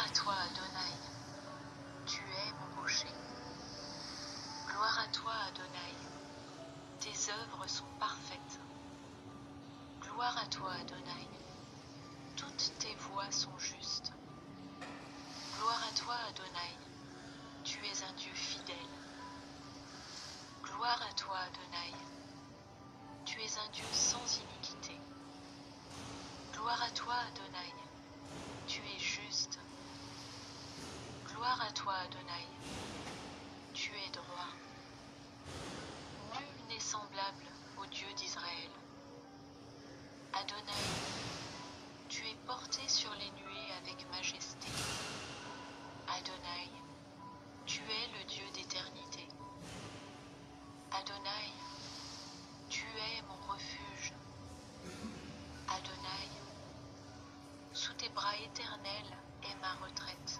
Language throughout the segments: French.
à toi, Adonai, tu es mon rocher. Gloire à toi, Adonai, tes œuvres sont parfaites. Gloire à toi, Adonai, toutes tes voies sont justes. Gloire à toi, Adonai, tu es un Dieu fidèle. Gloire à toi, Adonai, tu es un Dieu sans iniquité. Gloire à toi, Adonai, tu es juste. Gloire à toi, Adonai, tu es droit. Nul n'est semblable au Dieu d'Israël. Adonai, tu es porté sur les nuées avec majesté. Adonai, tu es le Dieu d'éternité. Adonai, tu es mon refuge. Adonai, sous tes bras éternels est ma retraite.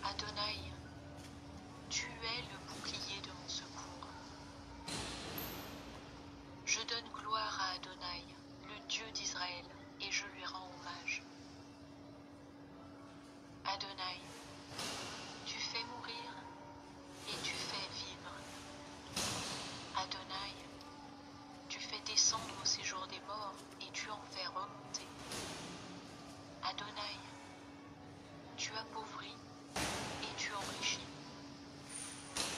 Adonai, tu es le bouclier de mon secours. Je donne gloire à Adonai, le Dieu d'Israël, et je lui rends hommage. Adonai, tu fais mourir et tu fais vivre. Adonai, tu fais descendre au séjour des morts et tu en fais remonter. Adonai, tu appauvris et tu enrichis.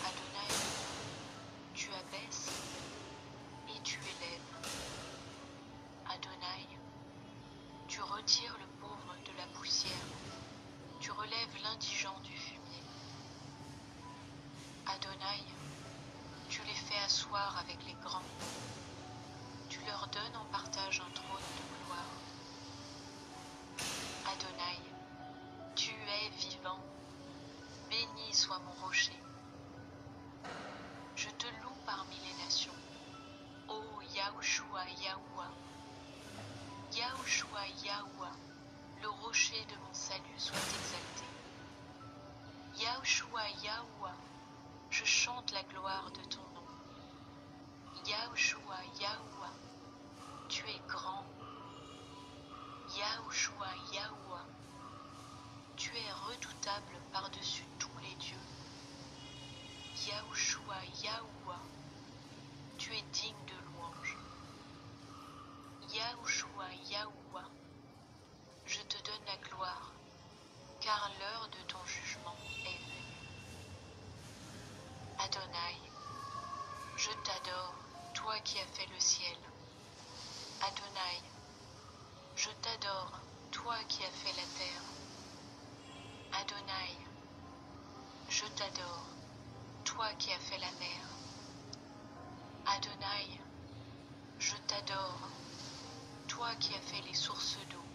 Adonai, tu abaisses et tu élèves. Adonai, tu retires le pauvre de la poussière, tu relèves l'indigent du fumier. Adonai, tu les fais asseoir avec les grands, tu leur donnes en partage un trône de gloire. Adonai, tu es vivant, béni soit mon rocher. Je te loue parmi les nations, ô Yahushua Yahoua. Yahushua Yahoua, le rocher de mon salut soit exalté. Yahushua Yahoua, je chante la gloire de ton nom. Yahushua Yahoua, tu es grand. Yahushua Yahoua, tu es redoutable par-dessus tous les dieux. Yahushua Yahoua, tu es digne de louange. Yahushua Yahoua, je te donne la gloire, car l'heure de ton jugement est venue. Adonai, je t'adore, toi qui as fait le ciel. Adonai, je t'adore, toi qui as fait la terre. Adonai, je t'adore, toi qui as fait la mer. Adonai, je t'adore, toi qui as fait les sources d'eau.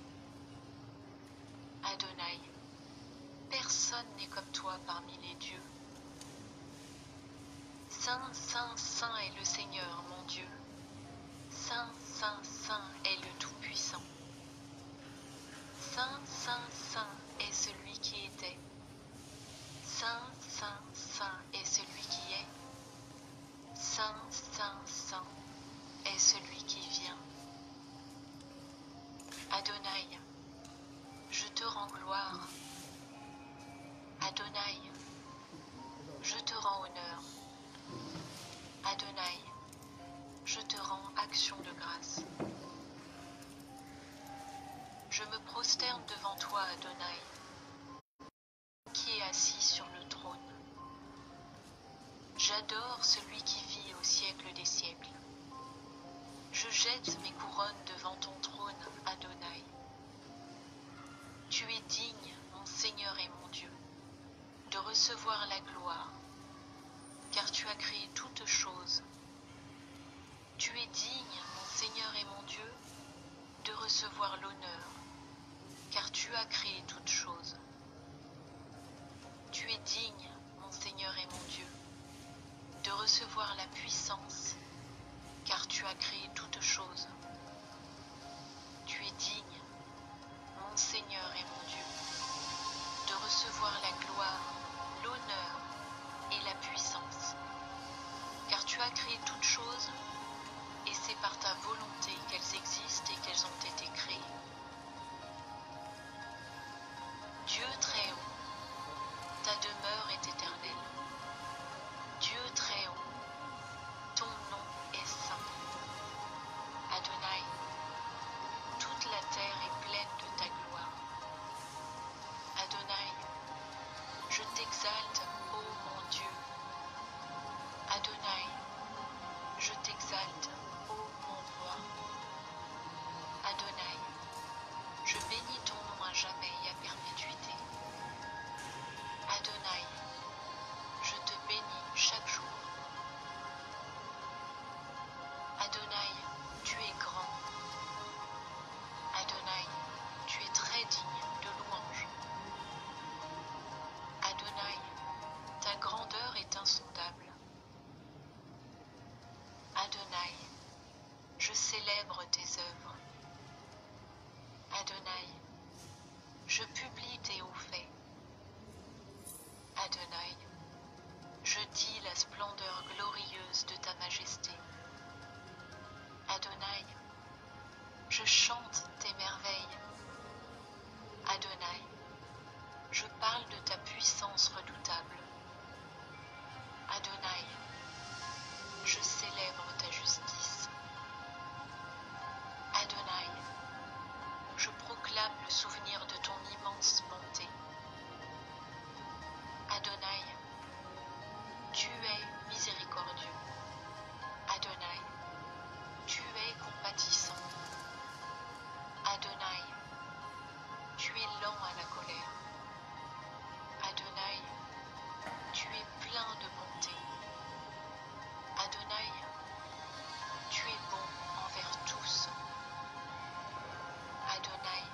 Adonai, personne n'est comme toi parmi les dieux. Saint, Saint, Saint est le Seigneur, mon Dieu. Saint, Saint, Saint est le Tout-Puissant. Saint, Saint, Saint est celui qui était. Saint, Saint, Saint est celui qui est. Saint, Saint, Saint est celui qui vient. Adonai, je te rends gloire. Adonai, je te rends honneur. Adonai, je te rends action de grâce. Je me prosterne devant toi, Adonai, qui est assis sur le trône. J'adore celui qui vit au siècle des siècles. Je jette mes couronnes devant ton trône, Adonai. Tu es digne, mon Seigneur et mon Dieu, de recevoir la gloire, car tu as créé toutes choses. Tu es digne, mon Seigneur et mon Dieu, de recevoir l'honneur, car tu as créé toutes choses. Tu es digne, mon Seigneur et mon Dieu, de recevoir la puissance, car tu as créé toutes choses. Tu es digne, mon Seigneur et mon Dieu, de recevoir la gloire, l'honneur et la puissance, car tu as créé toutes choses, et c'est par ta volonté qu'elles existent et qu'elles ont été créées. me souvenir de ton immense bonté. Adonai, tu es miséricordieux. Adonai, tu es compatissant. Adonai, tu es lent à la colère. Adonai, tu es plein de bonté. Adonai, tu es bon envers tous. Adonai,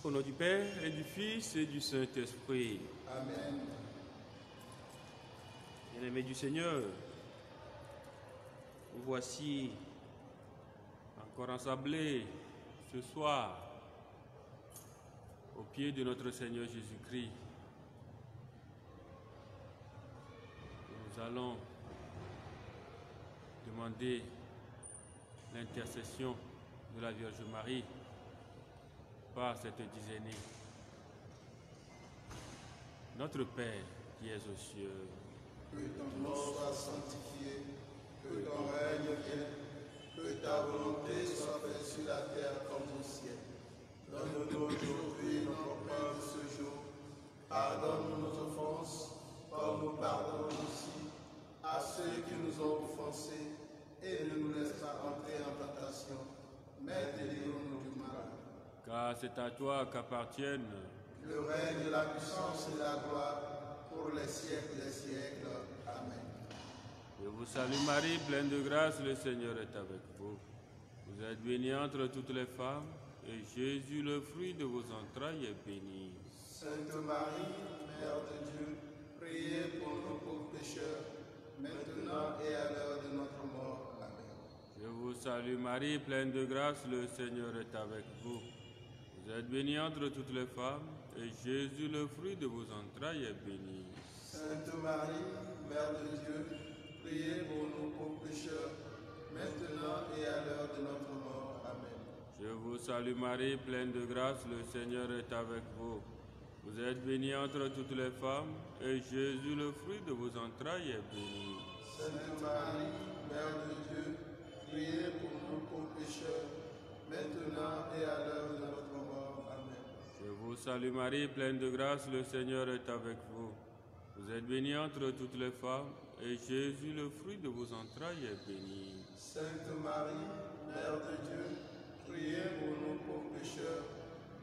Au nom du Père et du Fils et du Saint-Esprit. Amen. Bien-aimés du Seigneur, nous voici encore ensablés ce soir au pied de notre Seigneur Jésus-Christ. Nous allons demander l'intercession de la Vierge Marie par cette dizaine. Notre Père qui es aux cieux, que ton nom soit sanctifié, que ton règne vienne, que ta volonté soit faite sur la terre comme au ciel. Donne-nous aujourd'hui notre pain de ce jour. Pardonne-nous nos offenses, comme nous pardonnons aussi à ceux qui nous ont offensés, et ne nous laisse pas entrer en tentation, mais délivre-nous du mal. car c'est à toi qu'appartiennent Le règne, la puissance et la gloire pour les siècles des siècles. Amen. Je vous salue Marie, pleine de grâce, le Seigneur est avec vous. Vous êtes bénie entre toutes les femmes, et Jésus, le fruit de vos entrailles, est béni. Sainte Marie, Mère de Dieu, priez pour nous pauvres pécheurs, maintenant et à l'heure de notre mort. Amen. Je vous salue Marie, pleine de grâce, le Seigneur est avec vous. Vous êtes bénie entre toutes les femmes, et Jésus, le fruit de vos entrailles, est béni. Sainte Marie, Mère de Dieu, priez pour nous pauvres pécheurs, maintenant et à l'heure de notre mort. Amen. Je vous salue Marie, pleine de grâce, le Seigneur est avec vous. Vous êtes bénie entre toutes les femmes, et Jésus, le fruit de vos entrailles, est béni. Sainte Marie, Mère de Dieu, priez pour nous pauvres pécheurs, maintenant et à l'heure de notre mort. Amen. Je vous salue Marie, pleine de grâce, le Seigneur est avec vous. Vous êtes bénie entre toutes les femmes, et Jésus, le fruit de vos entrailles, est béni. Sainte Marie, Mère de Dieu, priez pour nous pauvres pécheurs,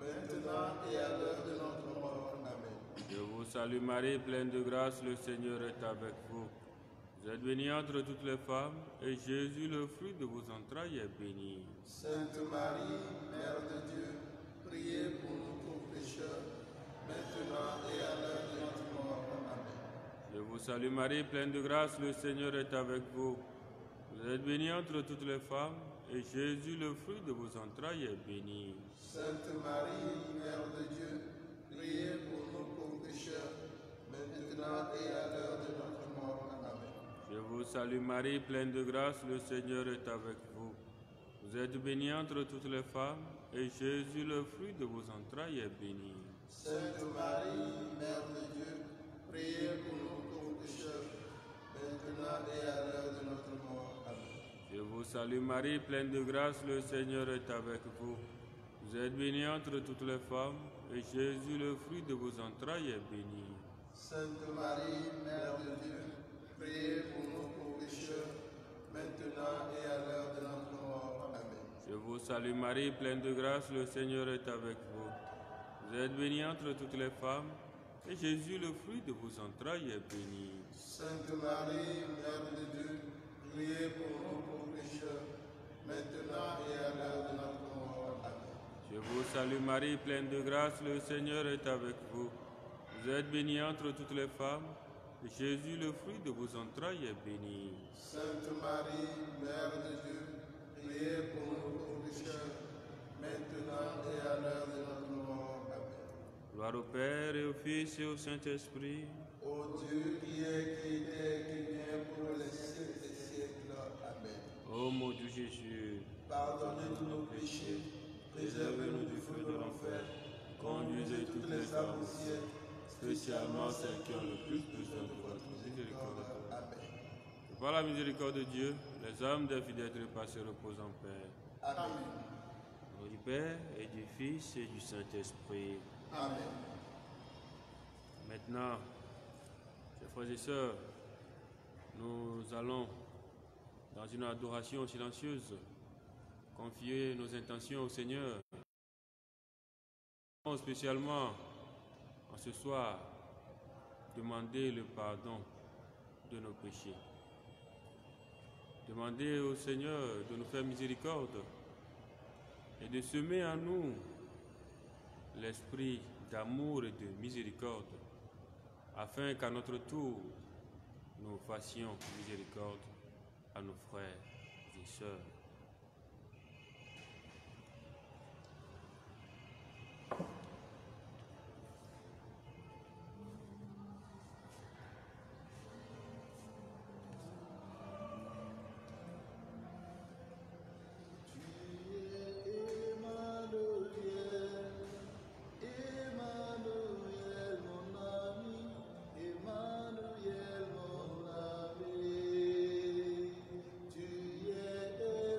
maintenant et à l'heure de notre mort. Amen. Je vous salue Marie, pleine de grâce, le Seigneur est avec vous. Vous êtes bénie entre toutes les femmes, et Jésus, le fruit de vos entrailles, est béni. Sainte Marie, Mère de Dieu, priez pour nous pauvres pécheurs, maintenant et à l'heure de notre mort. Amen. Je vous salue Marie, pleine de grâce, le Seigneur est avec vous. Vous êtes bénie entre toutes les femmes, et Jésus, le fruit de vos entrailles, est béni. Sainte Marie, Mère de Dieu, priez pour nous pauvres pécheurs, maintenant et à l'heure de notre mort. Amen. Je vous salue Marie, pleine de grâce, le Seigneur est avec vous. Vous êtes bénie entre toutes les femmes, et Jésus, le fruit de vos entrailles, est béni. Sainte Marie, Mère de Dieu, priez pour nous pauvres pécheurs, maintenant et à l'heure de notre mort. Amen. Je vous salue Marie, pleine de grâce, le Seigneur est avec vous. Vous êtes bénie entre toutes les femmes, et Jésus, le fruit de vos entrailles, est béni. Sainte Marie, Mère de Dieu, priez pour nous pauvres pécheurs, maintenant et à l'heure de notre mort. Amen. Je vous salue Marie, pleine de grâce, le Seigneur est avec vous. Vous êtes bénie entre toutes les femmes, et Jésus, le fruit de vos entrailles, est béni. Sainte Marie, Mère de Dieu, priez pour nous pauvres pécheurs, maintenant et à l'heure de notre mort. Amen. Je vous salue Marie, pleine de grâce, le Seigneur est avec vous. Vous êtes bénie entre toutes les femmes, et Jésus, le fruit de vos entrailles, est béni. Sainte Marie, Mère de Dieu, priez pour nous pauvres pécheurs, maintenant et à l'heure de notre mort. Amen. Gloire au Père et au Fils et au Saint-Esprit. Ô Dieu qui est, qui était, qui vient pour les siècles des siècles. Amen. Ô mon Dieu Jésus, Pardonnez-nous nos péchés, préservez-nous du feu de l'enfer, conduisez toutes les âmes au ciel, spécialement celles qui ont le plus besoin de votre miséricorde. Amen. que par la miséricorde de Dieu, les âmes des fidèles trépassés reposent en paix. Amen. Au nom du Père et du Fils et du Saint-Esprit. Amen. Maintenant, chers frères et sœurs, nous allons, dans une adoration silencieuse, confier nos intentions au Seigneur. Spécialement, en ce soir, demander le pardon de nos péchés. Demander au Seigneur de nous faire miséricorde et de semer en nous l'esprit d'amour et de miséricorde, afin qu'à notre tour, nous fassions miséricorde à nos frères et sœurs. Tu es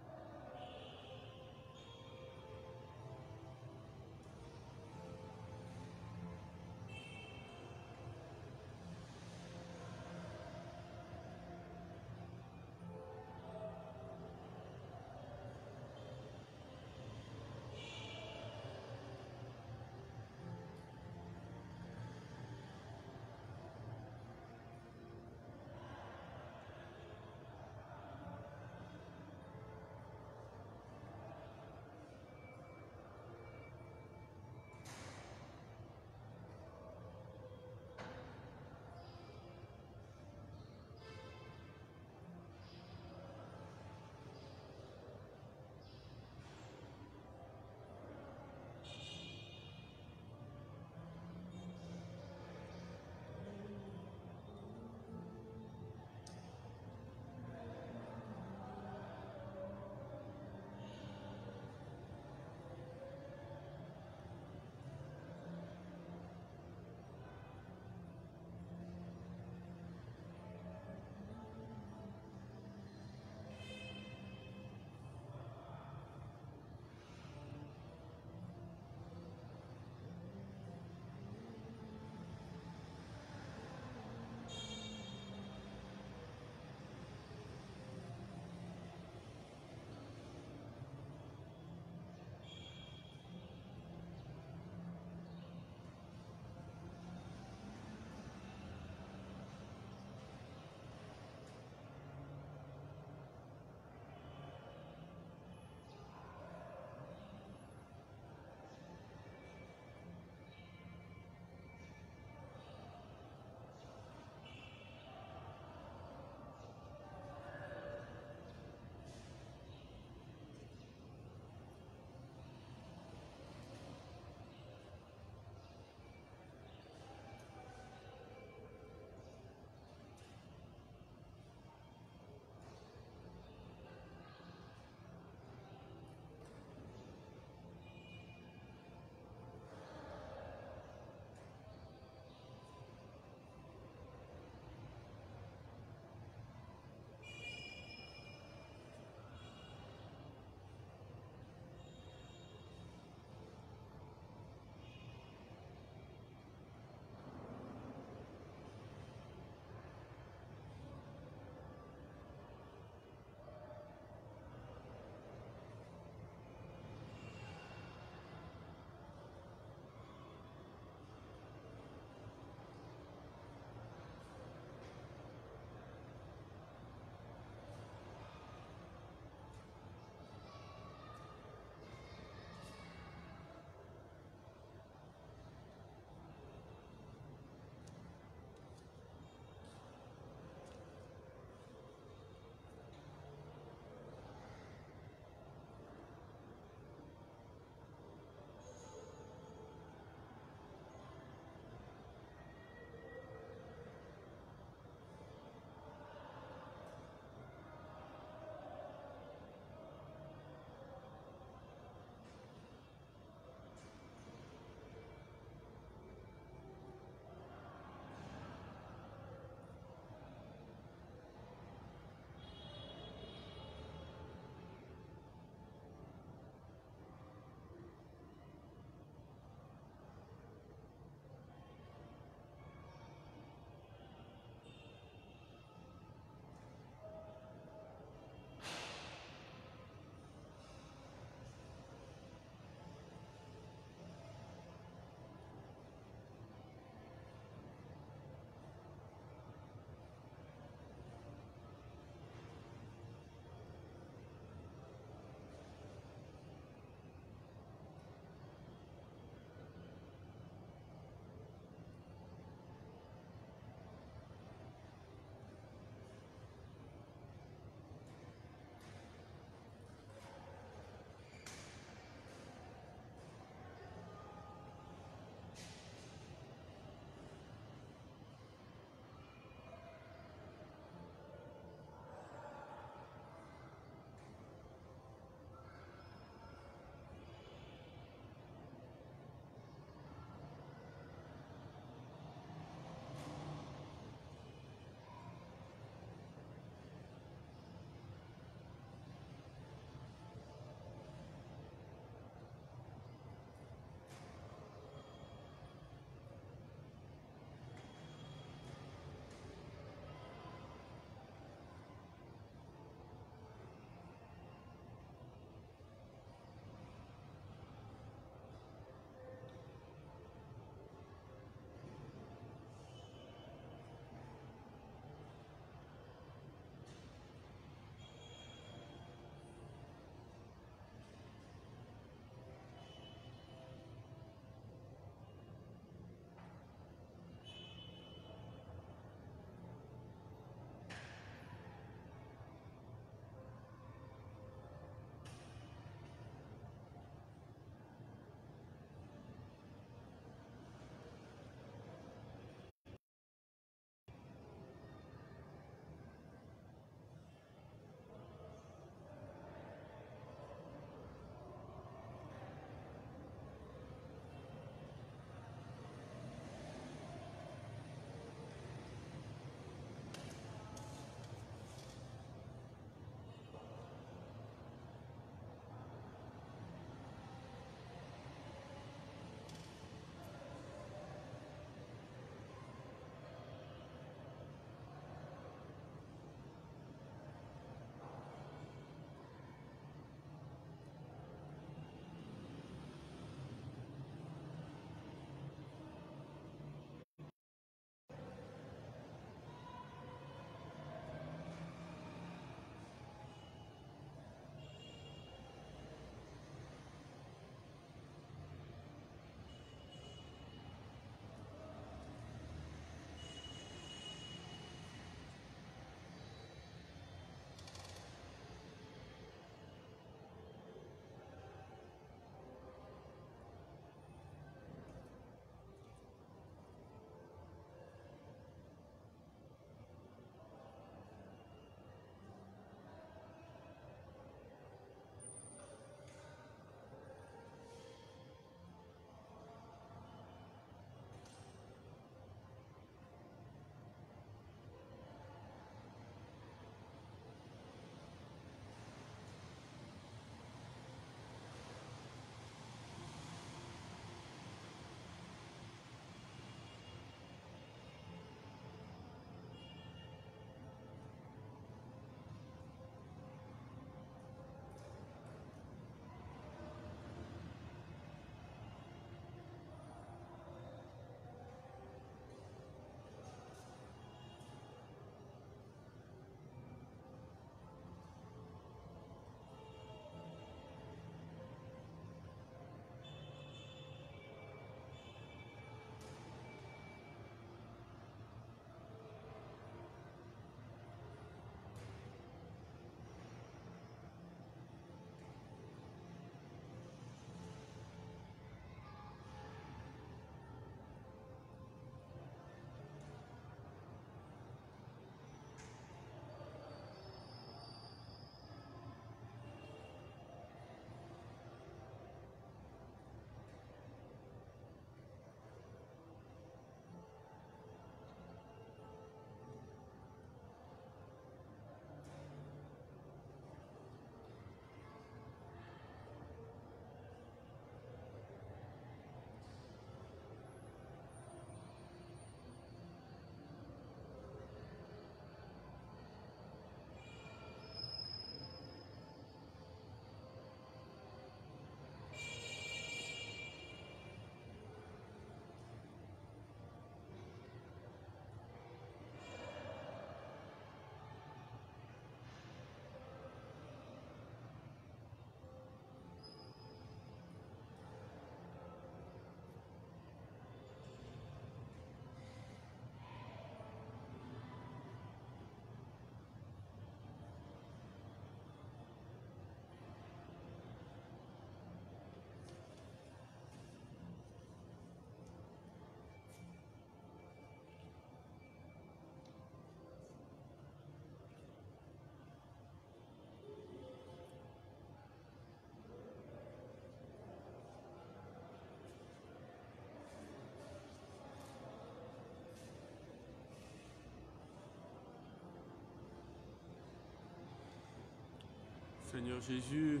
Seigneur Jésus,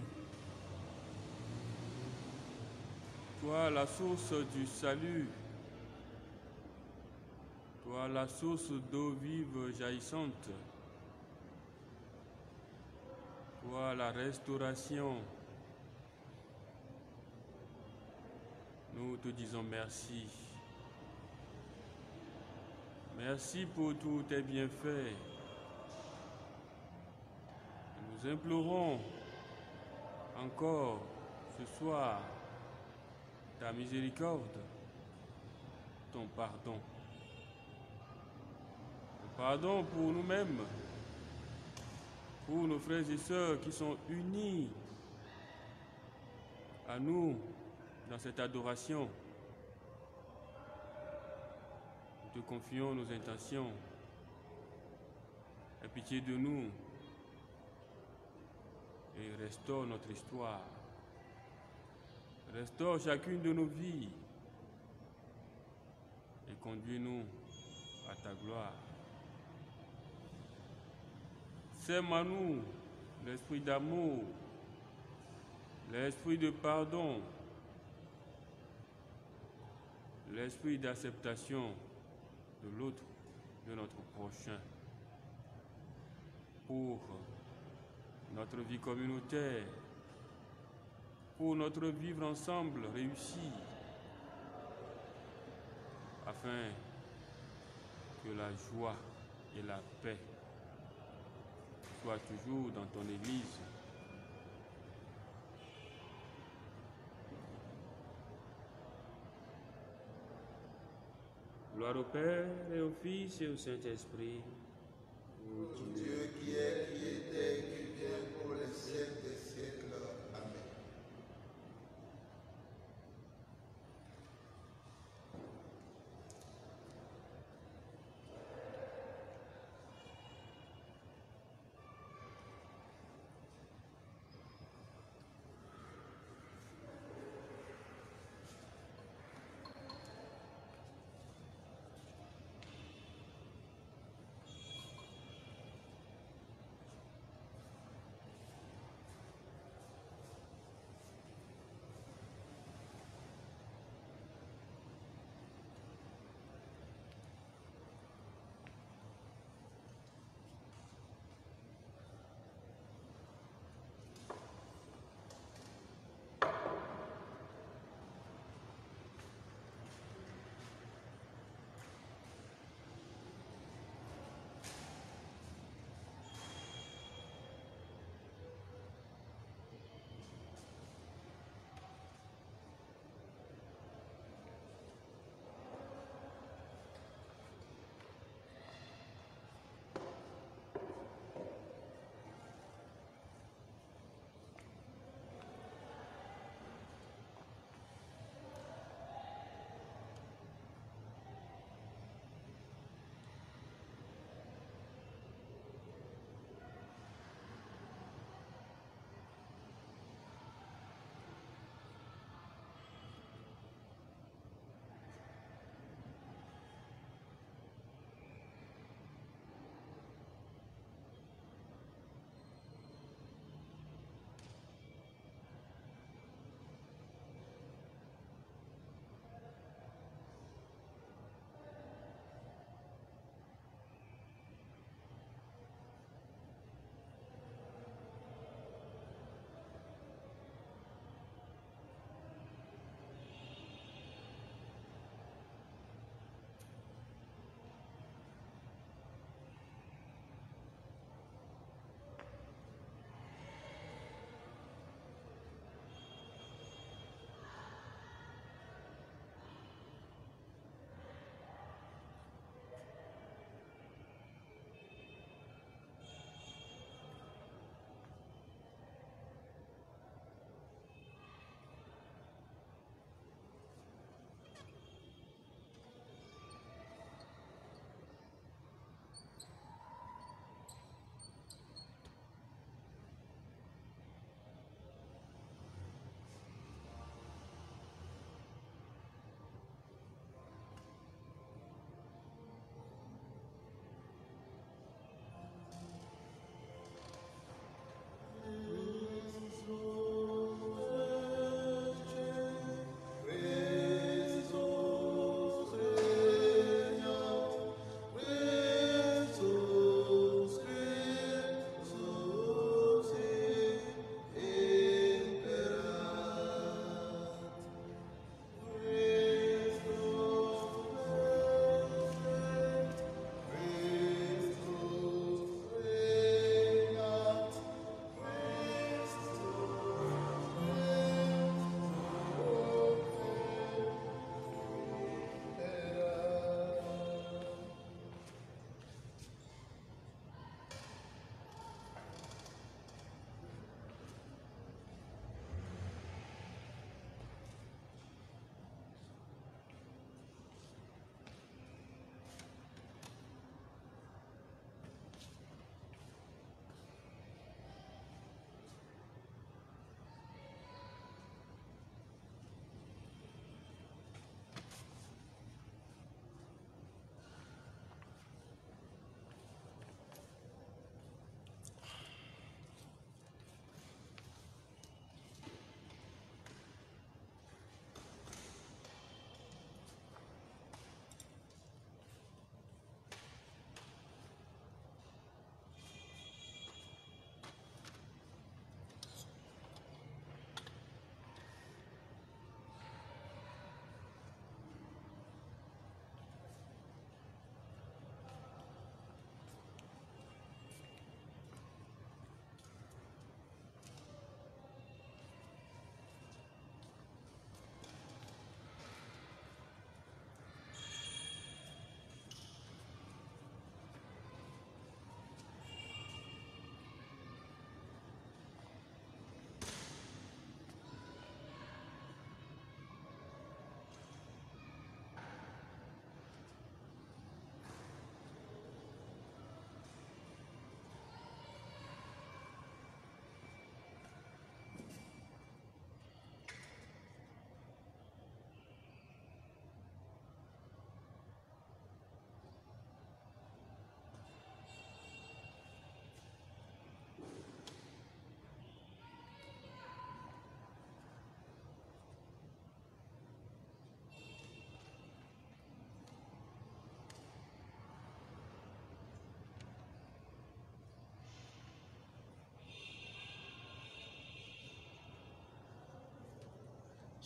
toi la source du salut, toi la source d'eau vive jaillissante, toi la restauration, nous te disons merci. Merci pour tous tes bienfaits. Nous implorons encore ce soir ta miséricorde, ton pardon. Le pardon pour nous-mêmes, pour nos frères et sœurs qui sont unis à nous dans cette adoration. Nous te confions nos intentions. Aie pitié de nous et restaure notre histoire. Restaure chacune de nos vies et conduis-nous à ta gloire. Sème en nous l'esprit d'amour, l'esprit de pardon, l'esprit d'acceptation de l'autre, de notre prochain, pour notre vie communautaire, pour notre vivre ensemble réussi, afin que la joie et la paix soient toujours dans ton Église. Gloire au Père et au Fils et au Saint-Esprit. Ô Dieu qui est, qui était, qui vient pour les siècles des siècles. Amen.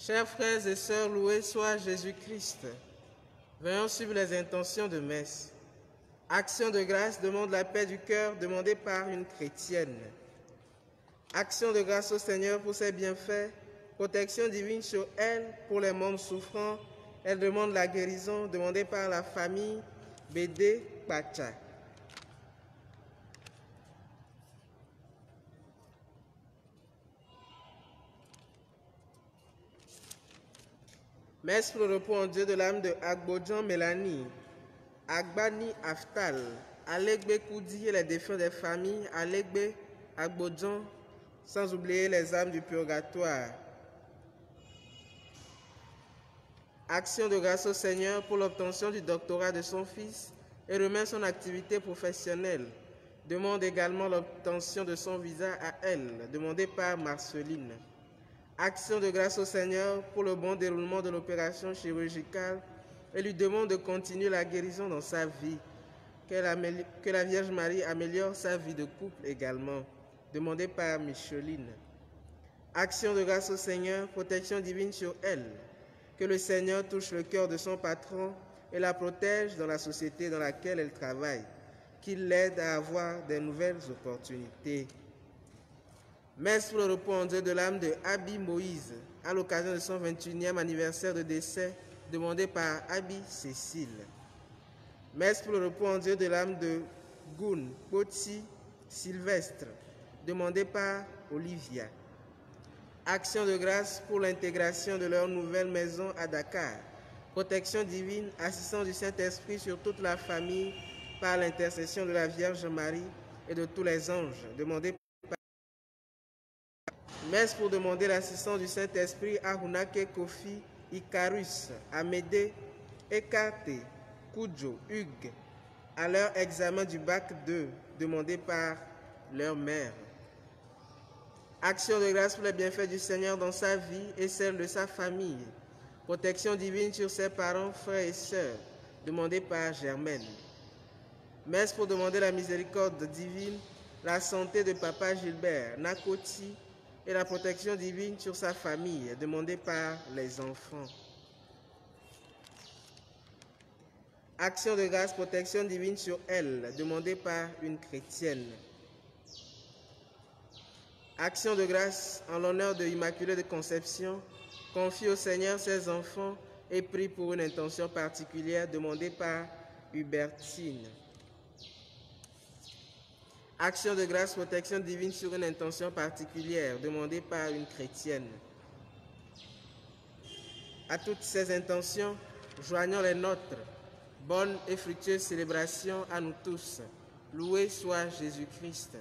Chers frères et sœurs, loué soit Jésus-Christ. Veillons suivre les intentions de messe. Action de grâce demande la paix du cœur demandée par une chrétienne. Action de grâce au Seigneur pour ses bienfaits. Protection divine sur elle pour les membres souffrants. Elle demande la guérison demandée par la famille Bédé Pacha. Messe pour le repos en Dieu de l'âme de Agbodjan Mélanie, Agbani Aftal, Alegbe Koudi et les défunts des familles, Alegbe Agbodjan, sans oublier les âmes du purgatoire. Action de grâce au Seigneur pour l'obtention du doctorat de son fils et remet son activité professionnelle. Demande également l'obtention de son visa à elle, demandé par Marceline. Action de grâce au Seigneur pour le bon déroulement de l'opération chirurgicale et lui demande de continuer la guérison dans sa vie. Que la Vierge Marie améliore sa vie de couple également, demandé par Micheline. Action de grâce au Seigneur, protection divine sur elle. Que le Seigneur touche le cœur de son patron et la protège dans la société dans laquelle elle travaille. Qu'il l'aide à avoir de nouvelles opportunités. Messe pour le repos en Dieu de l'âme de Abi Moïse, à l'occasion de son 21e anniversaire de décès, demandé par Abi Cécile. Messe pour le repos en Dieu de l'âme de Goun Poti Sylvestre, demandé par Olivia. Action de grâce pour l'intégration de leur nouvelle maison à Dakar. Protection divine, assistance du Saint-Esprit sur toute la famille par l'intercession de la Vierge Marie et de tous les anges, demandé par Messe pour demander l'assistance du Saint-Esprit à Hunake Kofi, Icarus, Amédée, Ekate, Kudjo, Hugues, à leur examen du bac 2, demandé par leur mère. Action de grâce pour les bienfaits du Seigneur dans sa vie et celle de sa famille. Protection divine sur ses parents, frères et sœurs, demandé par Germaine. Messe pour demander la miséricorde divine, la santé de Papa Gilbert, Nakoti, et la protection divine sur sa famille, demandée par les enfants. Action de grâce, protection divine sur elle, demandée par une chrétienne. Action de grâce en l'honneur de l'Immaculée de Conception, confie au Seigneur ses enfants et prie pour une intention particulière demandée par Hubertine. Action de grâce, protection divine sur une intention particulière, demandée par une chrétienne. À toutes ces intentions, joignons les nôtres. Bonne et fructueuse célébration à nous tous. Loué soit Jésus-Christ.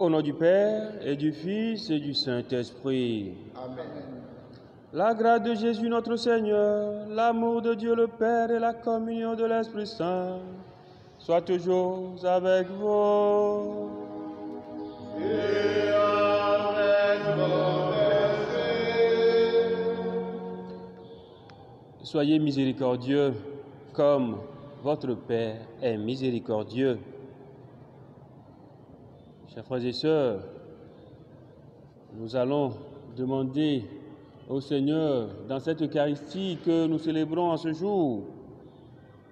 Au nom du Père et du Fils et du Saint-Esprit. Amen. La grâce de Jésus notre Seigneur, l'amour de Dieu le Père et la communion de l'Esprit Saint soient toujours avec vous. Et avec votre esprit. Soyez miséricordieux comme votre Père est miséricordieux. Chers frères et sœurs, nous allons demander au Seigneur, dans cette Eucharistie que nous célébrons en ce jour,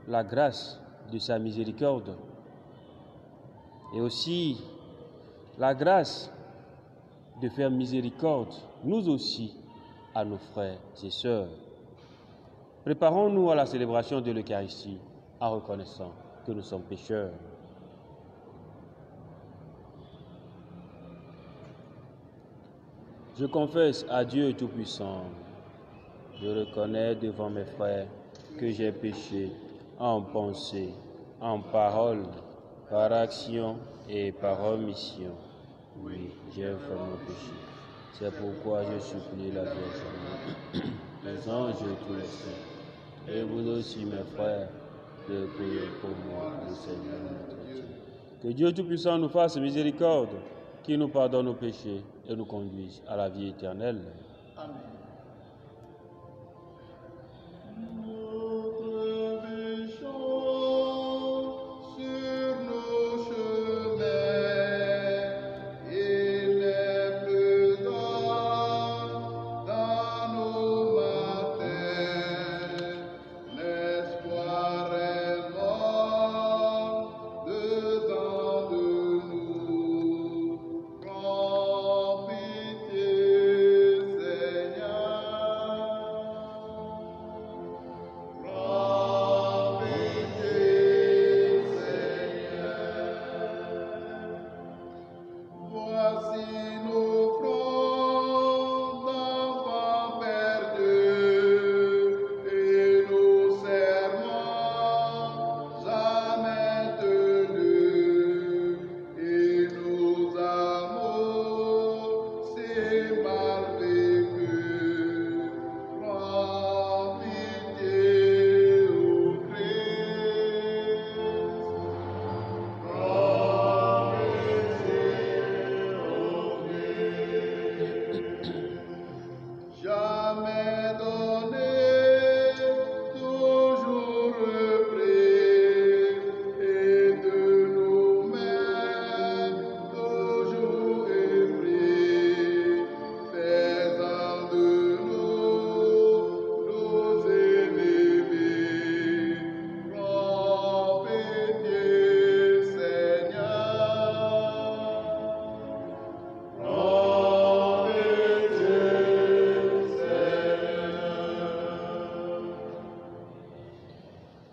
la grâce de sa miséricorde et aussi la grâce de faire miséricorde, nous aussi, à nos frères et sœurs. Préparons-nous à la célébration de l'Eucharistie en reconnaissant que nous sommes pécheurs. Je confesse à Dieu Tout-Puissant, je reconnais devant mes frères que j'ai péché en pensée, en parole, par action et par omission. Oui, j'ai vraiment péché. C'est pourquoi je supplie la Vierge Marie, les anges et tous les saints, et vous aussi mes frères, de prier pour moi, le Seigneur notre Dieu. Que Dieu Tout-Puissant nous fasse miséricorde, qui nous pardonne nos péchés et nous conduise à la vie éternelle. Amen.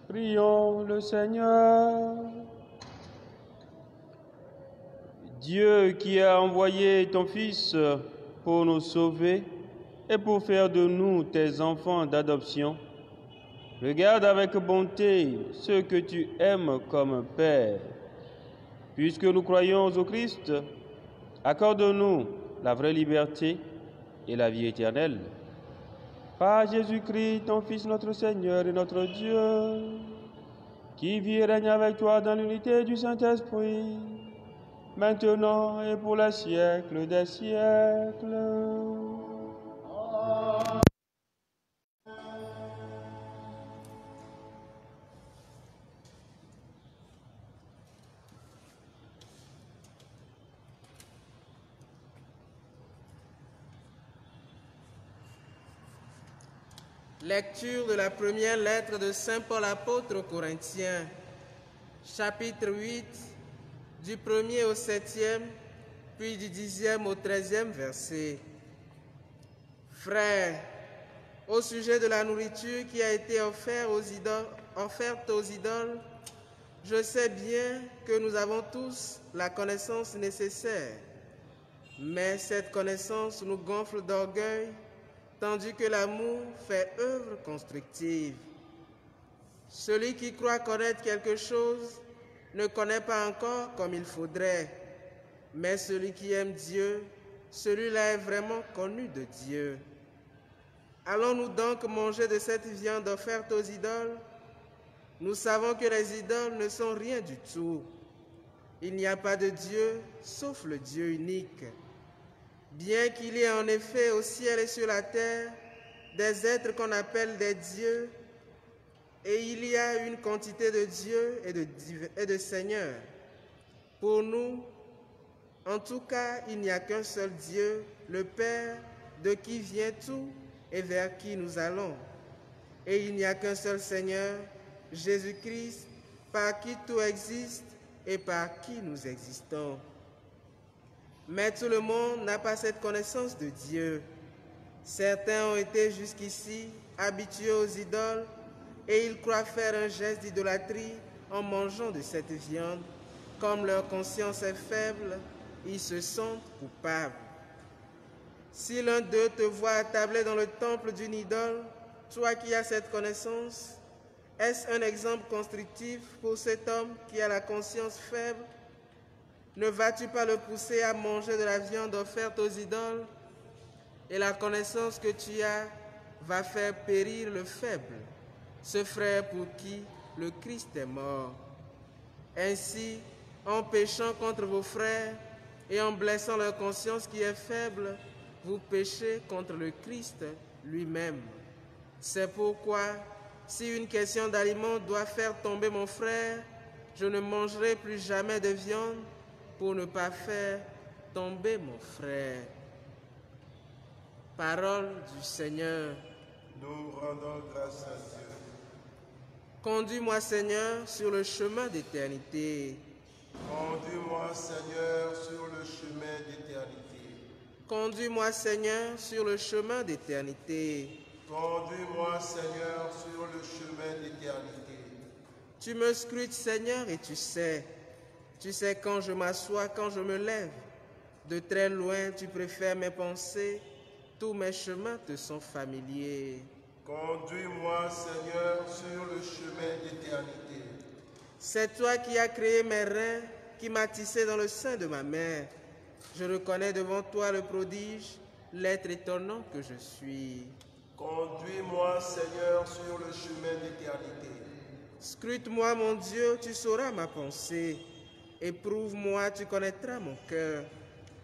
Prions le Seigneur. Dieu qui a envoyé ton Fils pour nous sauver et pour faire de nous tes enfants d'adoption, regarde avec bonté ceux que tu aimes comme Père. Puisque nous croyons au Christ, accorde-nous la vraie liberté et la vie éternelle. Par Jésus-Christ, ton Fils, notre Seigneur et notre Dieu, qui vit et règne avec toi dans l'unité du Saint-Esprit, maintenant et pour les siècles des siècles. Lecture de la première lettre de Saint Paul apôtre aux Corinthiens, chapitre 8, du 1er au 7e, puis du 10e au 13e verset. Frères, au sujet de la nourriture qui a été offerte aux idoles, je sais bien que nous avons tous la connaissance nécessaire, mais cette connaissance nous gonfle d'orgueil, tandis que l'amour fait œuvre constructive. Celui qui croit connaître quelque chose ne connaît pas encore comme il faudrait. Mais celui qui aime Dieu, celui-là est vraiment connu de Dieu. Allons-nous donc manger de cette viande offerte aux idoles? Nous savons que les idoles ne sont rien du tout. Il n'y a pas de Dieu sauf le Dieu unique. Bien qu'il y ait en effet au ciel et sur la terre des êtres qu'on appelle des dieux, et il y a une quantité de dieux et de seigneurs. Pour nous, en tout cas, il n'y a qu'un seul Dieu, le Père, de qui vient tout et vers qui nous allons. Et il n'y a qu'un seul Seigneur, Jésus-Christ, par qui tout existe et par qui nous existons. Mais tout le monde n'a pas cette connaissance de Dieu. Certains ont été jusqu'ici habitués aux idoles et ils croient faire un geste d'idolâtrie en mangeant de cette viande. Comme leur conscience est faible, ils se sentent coupables. Si l'un d'eux te voit attablé dans le temple d'une idole, toi qui as cette connaissance, est-ce un exemple constructif pour cet homme qui a la conscience faible? Ne vas-tu pas le pousser à manger de la viande offerte aux idoles? Et la connaissance que tu as va faire périr le faible, ce frère pour qui le Christ est mort. Ainsi, en péchant contre vos frères et en blessant leur conscience qui est faible, vous péchez contre le Christ lui-même. C'est pourquoi, si une question d'aliment doit faire tomber mon frère, je ne mangerai plus jamais de viande pour ne pas faire tomber mon frère. Parole du Seigneur. Nous rendons grâce à Dieu. Conduis-moi, Seigneur, sur le chemin d'éternité. Conduis-moi, Seigneur, sur le chemin d'éternité. Conduis-moi, Seigneur, sur le chemin d'éternité. Conduis-moi, Seigneur, sur le chemin d'éternité. Tu me scrutes, Seigneur, et tu sais. Tu sais quand je m'assois, quand je me lève. De très loin, tu préfères mes pensées. Tous mes chemins te sont familiers. Conduis-moi, Seigneur, sur le chemin d'éternité. C'est toi qui as créé mes reins, qui m'as tissé dans le sein de ma mère. Je reconnais devant toi le prodige, l'être étonnant que je suis. Conduis-moi, Seigneur, sur le chemin d'éternité. Scrute-moi, mon Dieu, tu sauras ma pensée. Éprouve-moi, tu connaîtras mon cœur.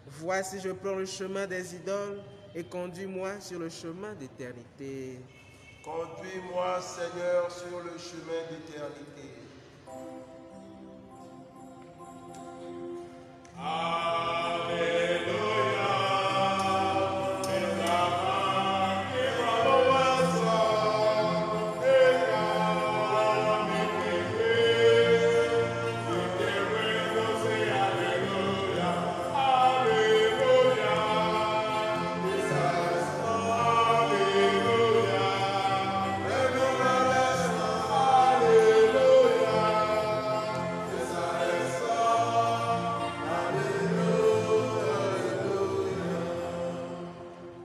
Vois si je prends le chemin des idoles et conduis-moi sur le chemin d'éternité. Conduis-moi, Seigneur, sur le chemin d'éternité.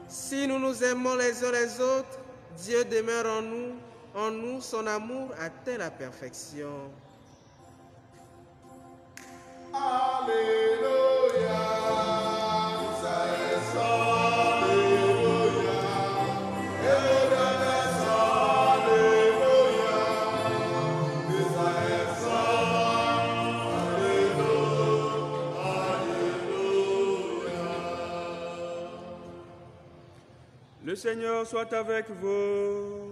Si nous nous aimons les uns les autres, Dieu demeure en nous son amour atteint la perfection. Le Seigneur soit avec vous.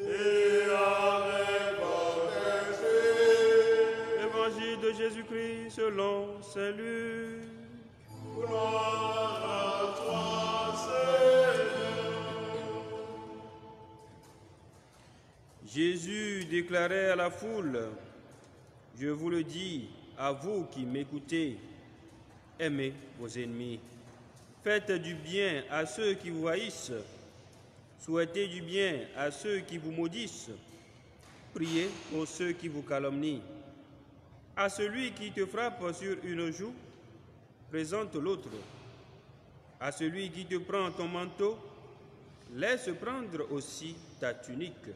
Et avec votre esprit. Évangile de Jésus-Christ selon Saint Luc. Gloire à toi, Seigneur. Jésus déclarait à la foule, « Je vous le dis, à vous qui m'écoutez, aimez vos ennemis. Faites du bien à ceux qui vous haïssent. Souhaitez du bien à ceux qui vous maudissent. Priez pour ceux qui vous calomnient. À celui qui te frappe sur une joue, présente l'autre. À celui qui te prend ton manteau, laisse prendre aussi ta tunique.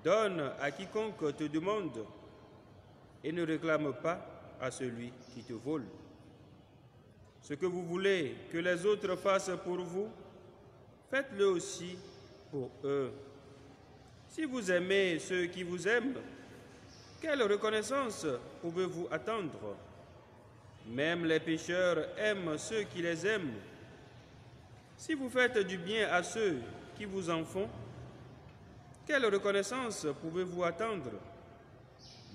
Donne à quiconque te demande et ne réclame pas à celui qui te vole. Ce que vous voulez que les autres fassent pour vous, faites-le aussi pour eux. Si vous aimez ceux qui vous aiment, quelle reconnaissance pouvez-vous attendre? Même les pécheurs aiment ceux qui les aiment. Si vous faites du bien à ceux qui vous en font, quelle reconnaissance pouvez-vous attendre?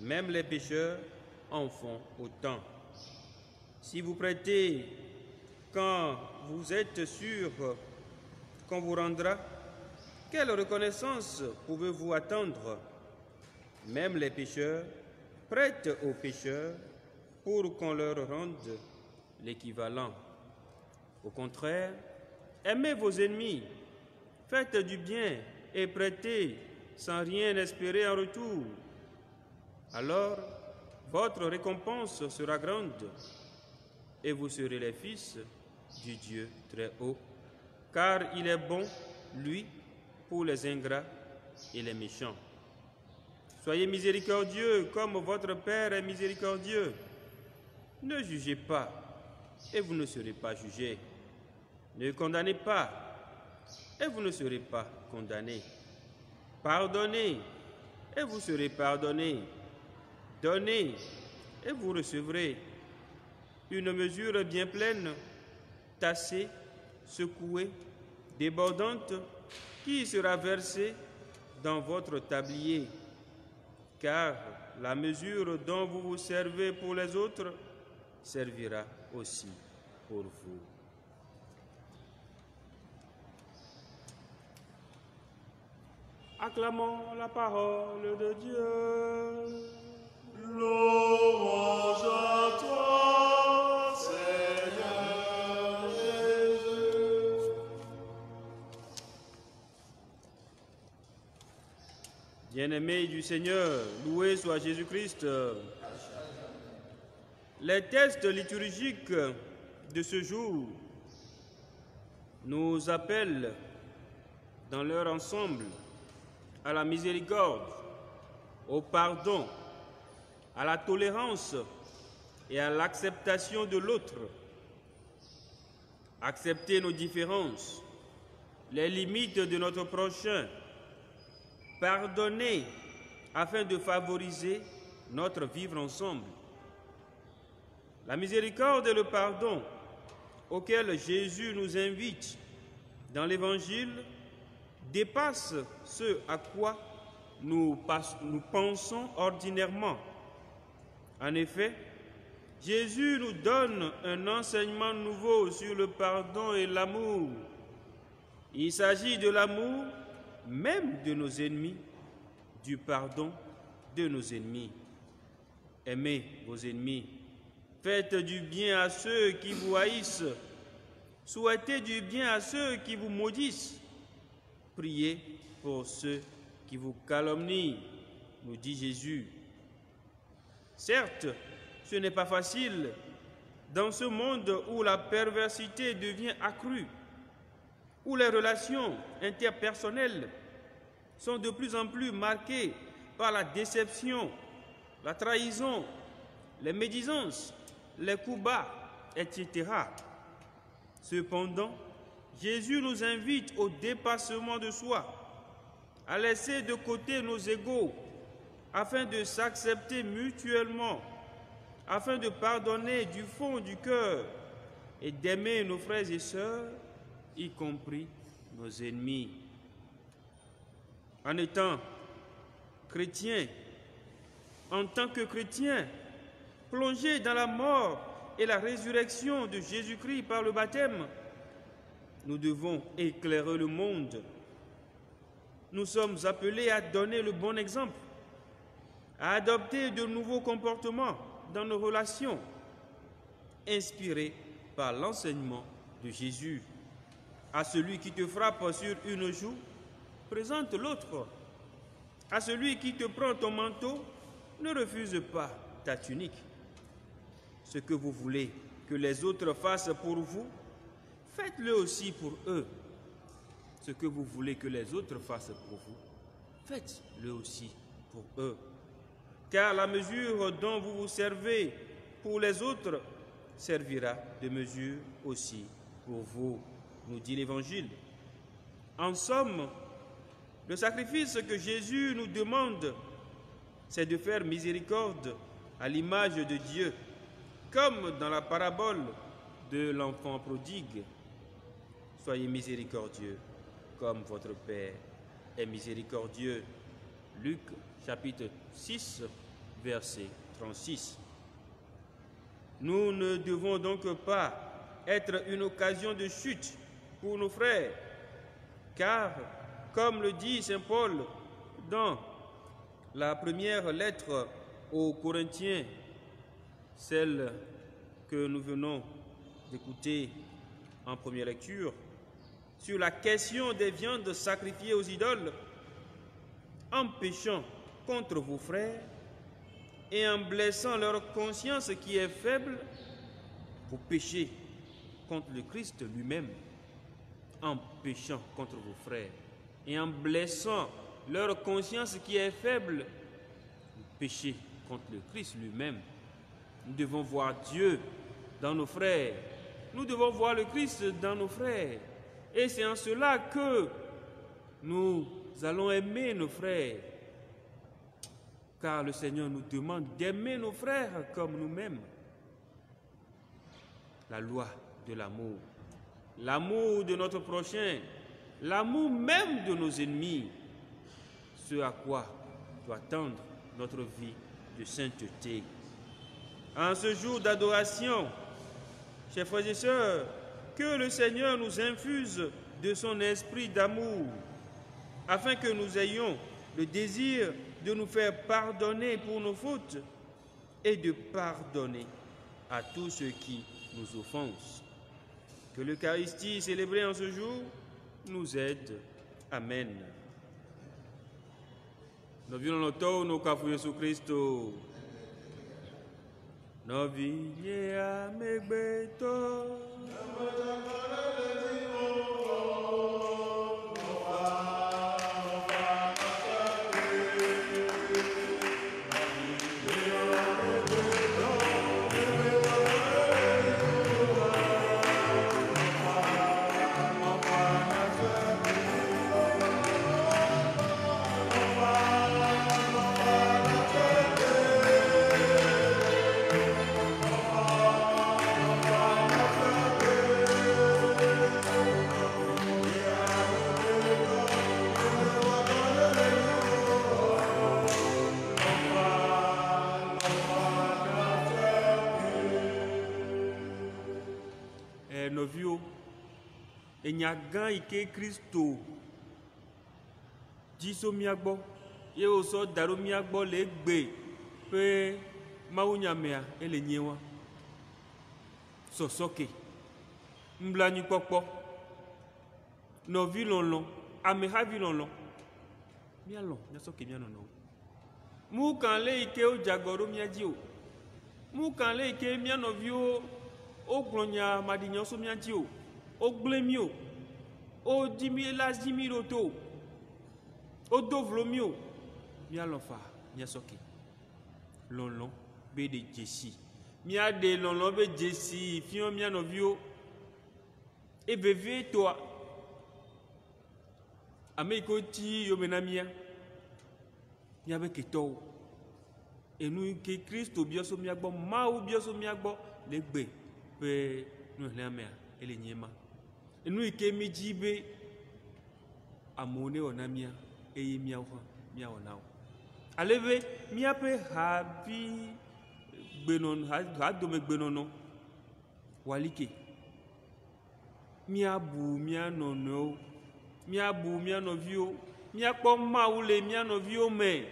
Même les pécheurs en font autant. Si vous prêtez quand vous êtes sûr qu'on vous rendra, quelle reconnaissance pouvez-vous attendre? Même les pécheurs prêtent aux pécheurs pour qu'on leur rende l'équivalent. Au contraire, aimez vos ennemis, faites du bien et prêtez sans rien espérer en retour. Alors, votre récompense sera grande et vous serez les fils du Dieu très haut, car il est bon, lui, pour les ingrats et les méchants. Soyez miséricordieux comme votre Père est miséricordieux. Ne jugez pas et vous ne serez pas jugés. Ne condamnez pas et vous ne serez pas condamnés. Pardonnez et vous serez pardonnés. Donnez et vous recevrez une mesure bien pleine, tassée, secouée, débordante, qui sera versée dans votre tablier. Car la mesure dont vous vous servez pour les autres servira aussi pour vous. Acclamons la parole de Dieu. Louange à toi, Seigneur Jésus. Bien-aimés du Seigneur, loué soit Jésus-Christ. Les textes liturgiques de ce jour nous appellent dans leur ensemble à la miséricorde, au pardon, à la tolérance et à l'acceptation de l'autre. Accepter nos différences, les limites de notre prochain, pardonner afin de favoriser notre vivre ensemble. La miséricorde et le pardon auxquels Jésus nous invite dans l'Évangile dépassent ce à quoi nous pensons ordinairement. En effet, Jésus nous donne un enseignement nouveau sur le pardon et l'amour. Il s'agit de l'amour même de nos ennemis, du pardon de nos ennemis. Aimez vos ennemis, faites du bien à ceux qui vous haïssent, souhaitez du bien à ceux qui vous maudissent, priez pour ceux qui vous calomnient, nous dit Jésus. Certes, ce n'est pas facile dans ce monde où la perversité devient accrue, où les relations interpersonnelles sont de plus en plus marquées par la déception, la trahison, les médisances, les coups bas, etc. Cependant, Jésus nous invite au dépassement de soi, à laisser de côté nos égos, afin de s'accepter mutuellement, afin de pardonner du fond du cœur et d'aimer nos frères et sœurs, y compris nos ennemis. En étant chrétiens, en tant que chrétiens, plongés dans la mort et la résurrection de Jésus-Christ par le baptême, nous devons éclairer le monde. Nous sommes appelés à donner le bon exemple, à adopter de nouveaux comportements dans nos relations, inspirés par l'enseignement de Jésus. À celui qui te frappe sur une joue, présente l'autre. À celui qui te prend ton manteau, ne refuse pas ta tunique. Ce que vous voulez que les autres fassent pour vous, faites-le aussi pour eux. Ce que vous voulez que les autres fassent pour vous, faites-le aussi pour eux. Car la mesure dont vous vous servez pour les autres servira de mesure aussi pour vous, nous dit l'Évangile. En somme, le sacrifice que Jésus nous demande, c'est de faire miséricorde à l'image de Dieu, comme dans la parabole de l'enfant prodigue. Soyez miséricordieux, comme votre Père est miséricordieux. Luc chapitre 6, verset 36. Nous ne devons donc pas être une occasion de chute pour nos frères, car, comme le dit saint Paul dans la première lettre aux Corinthiens, celle que nous venons d'écouter en première lecture, sur la question des viandes sacrifiées aux idoles, en péchant contre vos frères et en blessant leur conscience qui est faible, vous péchez contre le Christ lui-même. En péchant contre vos frères et en blessant leur conscience qui est faible, vous péchez contre le Christ lui-même. Nous devons voir Dieu dans nos frères. Nous devons voir le Christ dans nos frères. Et c'est en cela que nous allons aimer nos frères. Car le Seigneur nous demande d'aimer nos frères comme nous-mêmes. La loi de l'amour. L'amour de notre prochain. L'amour même de nos ennemis. Ce à quoi doit tendre notre vie de sainteté. En ce jour d'adoration, chers frères et sœurs, que le Seigneur nous infuse de son esprit d'amour, afin que nous ayons le désir de nous faire pardonner pour nos fautes et de pardonner à tous ceux qui nous offensent. Que l'Eucharistie célébrée en ce jour nous aide. Amen. Nous vivons longtemps, nous cafou Jésus Christ. Nous vivons à Megbeto. Enyagan ike Kristo jiso miagbo ye o so daro miagbo le gbe pe mawunyamea ele nyewa sosoke mblanyi popo no vilonlon ameha vilonlon mialon nyasoke mianono mu kan le ike o jagoro miaji o mu kan le ike mianovio o glonya madinyo so miaji o o glemio o dimi las dimi roto o dovlomio mia lofa mia soki lonlon be de jesi mia de lonlon be jesi fion mia novio e beve toi ameko ti yo menamia mia be keto enu ke Kristo bioso mia gbo ma o bioso mia gbo le gbe pe no le amea ele nyema enu ike mi jibe amone onamia eye miawa miawa nawo aleve miape habi gbenon ha dome gbenono walike miabu mianono miabu mianovio miakpo maule mianovio me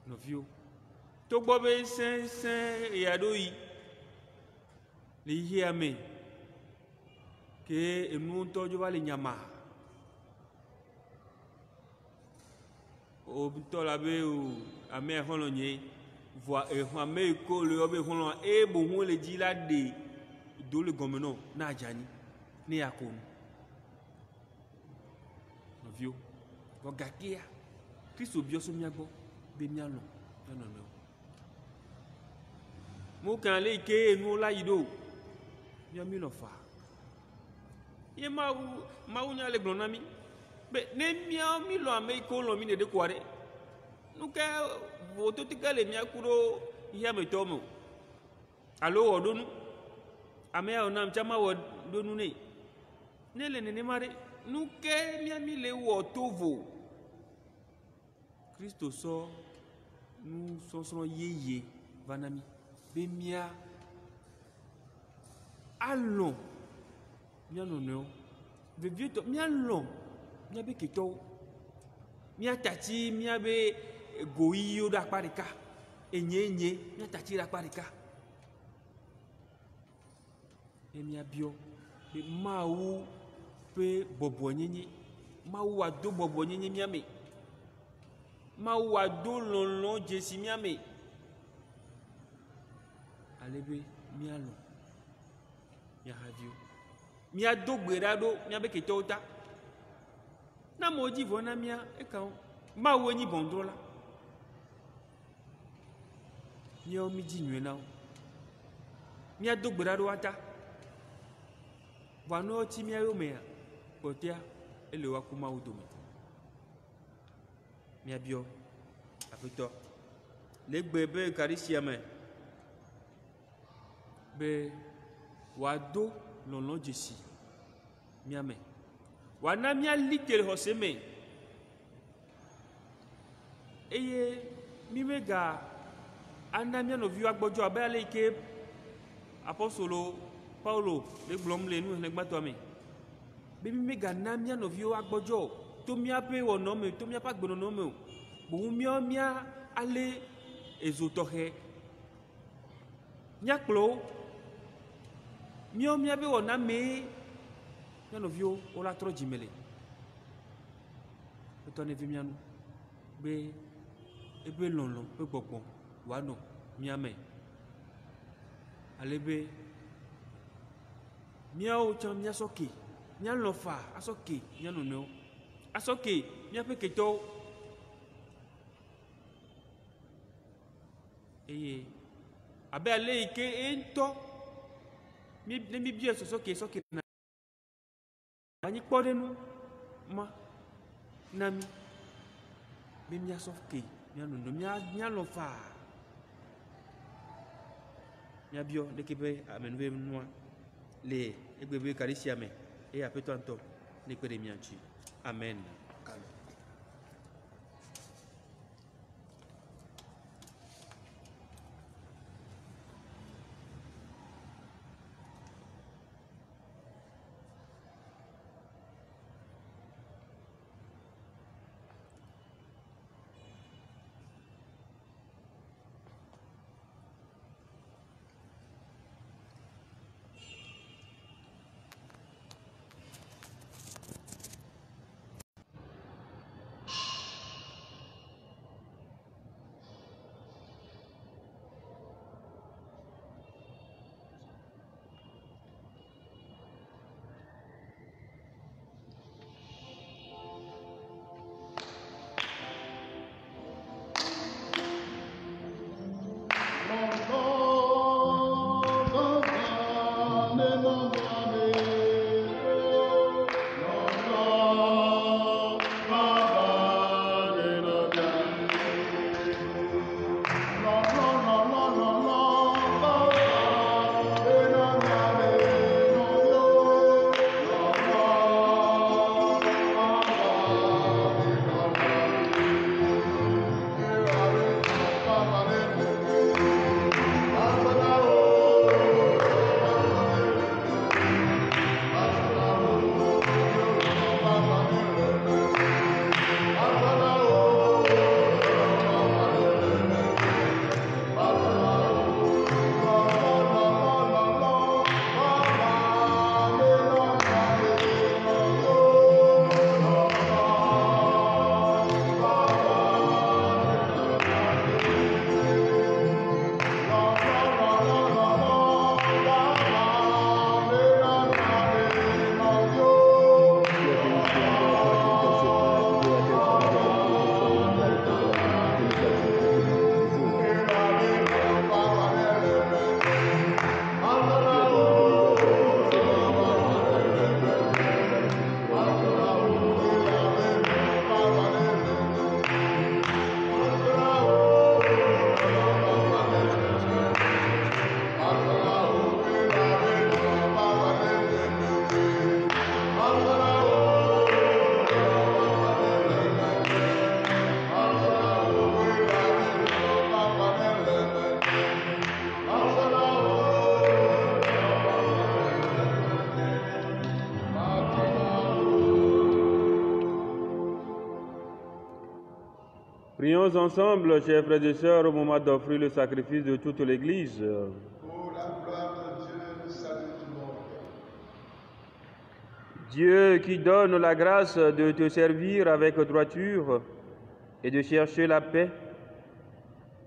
novio to gbo be sen eyado yi le yi ame ke enu tojo va le nyama o to la be o ame hono nye voa e ho ame ko le obe hono e bo hu le ji la de do le gomeno na jani ni akon no vio go gakia Kristo bio so miagbo be mialo no Mu kan le ke nu la yido. Mia mi no fa. Ye ma nya le glona mi. Be ne mia mi lo ame ko lo mi ne de kware. Nu ke voto tikale mia kuro ya me tomo. Alo odonu. Ame ya onam chama wodonu ne. Ne le ne mare. Nu ke mia mi le wo tovo. Christo so nous sommes yeye vanami be mia allons mia nono be vieux to mia long mia be keto mia tati mia be goiyo da parika enyenye mia tati da parika e mia bio be mawu pe bobo nyenye mawu ado bobo nyenye mia me ma wa do lon jesi miame alebe mialo mia havio mia do gberado mia be ketota na moji vona mia e kan ma wo ni bondrola mia o mi ji nwe na mia do gberado ata vano ti mia yo mea potia ele wa kuma udome mia bio apito le gbebe karisia me be wado lolo jesi mia me wana mia likel hoseme eye mi mega ana mia no viu agbojo abale ke apostolo Paulo le glom le nu ne gbato me be mi mega na mia no viu agbojo to mia pe wono me to mia pa gbono no me bo mia ale ezotohe nyaklo mia be wona me mia no vio o la tro jimele to ne vi mia nu be ebe lonlon pe gbogbo wa no mia me alebe mia o cham mia soke mia lo fa asoke mia no no asoke mia pe keto eye abe ale ike ento mi bi eso soke na ani podenu ma nami be mia soke mia no no mia lo fa mia bio de kebe amenwe noa le egbebe karisia me e apeto anto ne kwere mianchi amen. Prions ensemble, chers frères et sœurs, au moment d'offrir le sacrifice de toute l'Église. Pour la gloire de Dieu, le salut du monde. Dieu qui donne la grâce de te servir avec droiture et de chercher la paix,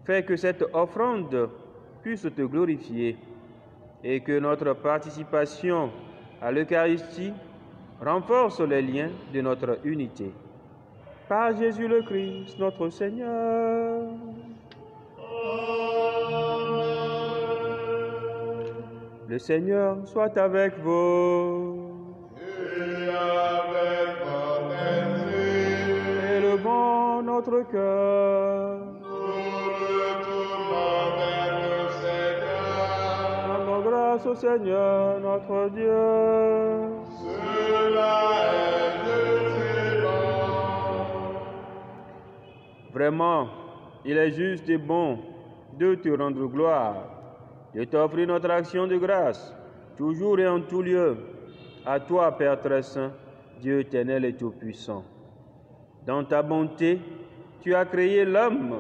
fais que cette offrande puisse te glorifier et que notre participation à l'Eucharistie renforce les liens de notre unité. Par Jésus le Christ, notre Seigneur. Le Seigneur soit avec vous. Et avec votre esprit, Élevons notre cœur. nous retournons vers le Seigneur. Rendons grâce au Seigneur, notre Dieu. Cela est juste et bon. Vraiment, il est juste et bon de te rendre gloire, de t'offrir notre action de grâce, toujours et en tout lieu, à toi, Père très saint, Dieu éternel et tout-puissant. Dans ta bonté, tu as créé l'homme,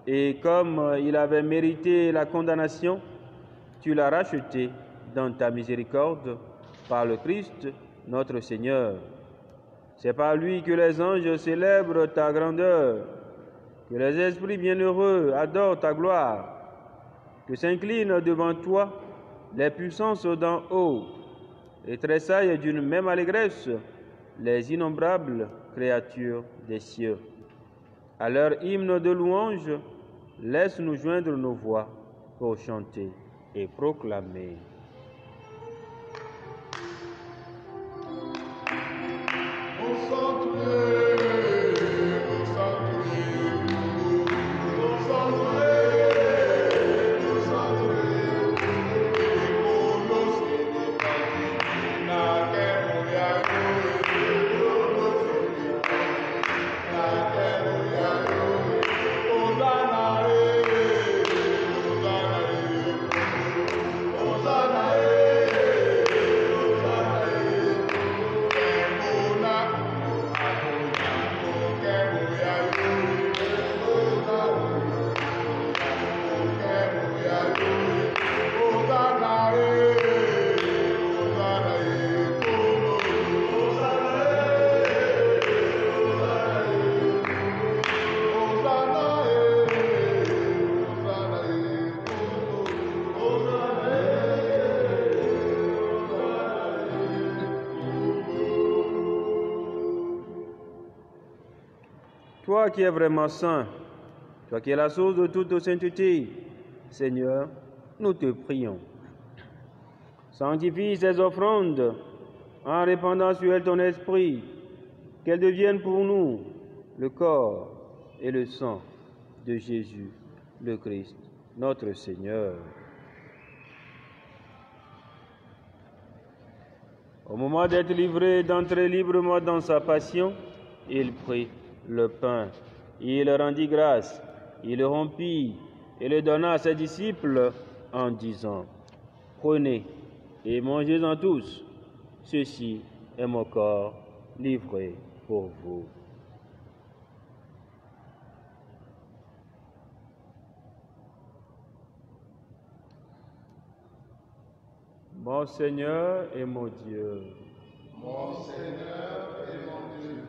et comme il avait mérité la condamnation, tu l'as racheté dans ta miséricorde par le Christ, notre Seigneur. C'est par lui que les anges célèbrent ta grandeur, que les esprits bienheureux adorent ta gloire, que s'inclinent devant toi les puissances d'en haut et tressaillent d'une même allégresse les innombrables créatures des cieux. À leur hymne de louange, laisse-nous joindre nos voix pour chanter et proclamer. Toi qui es vraiment saint, toi qui es la source de toute sainteté, Seigneur, nous te prions. Sanctifie ces offrandes en répandant sur elles ton esprit, qu'elles deviennent pour nous le corps et le sang de Jésus, le Christ, notre Seigneur. Au moment d'être livré, d'entrer librement dans sa passion, il prit le pain, il rendit grâce, il le rompit et le donna à ses disciples en disant: Prenez et mangez-en tous, ceci est mon corps livré pour vous. Mon Seigneur et mon Dieu. Mon Seigneur et mon Dieu.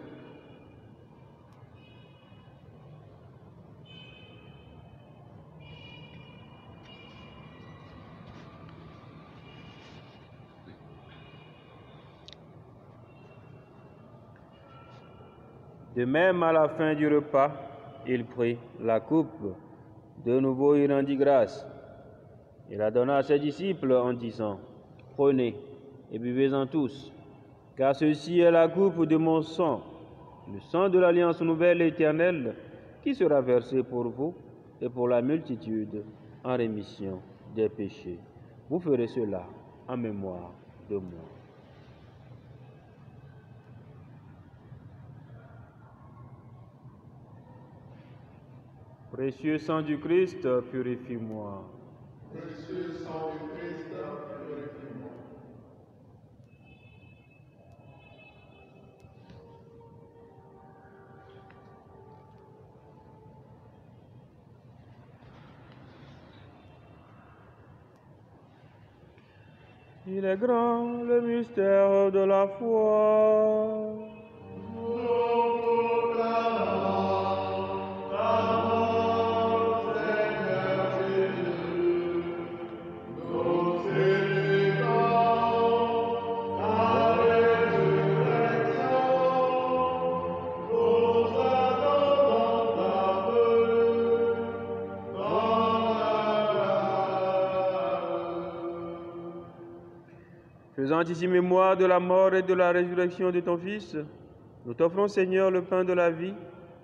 De même, à la fin du repas, il prit la coupe. De nouveau, il rendit grâce. Il la donna à ses disciples en disant: Prenez et buvez-en tous, car ceci est la coupe de mon sang, le sang de l'alliance nouvelle et éternelle, qui sera versé pour vous et pour la multitude en rémission des péchés. Vous ferez cela en mémoire de moi. Précieux sang du Christ, purifie-moi. Précieux sang du Christ, purifie-moi. Il est grand le mystère de la foi. Faisant ici mémoire de la mort et de la résurrection de ton Fils, nous t'offrons, Seigneur, le pain de la vie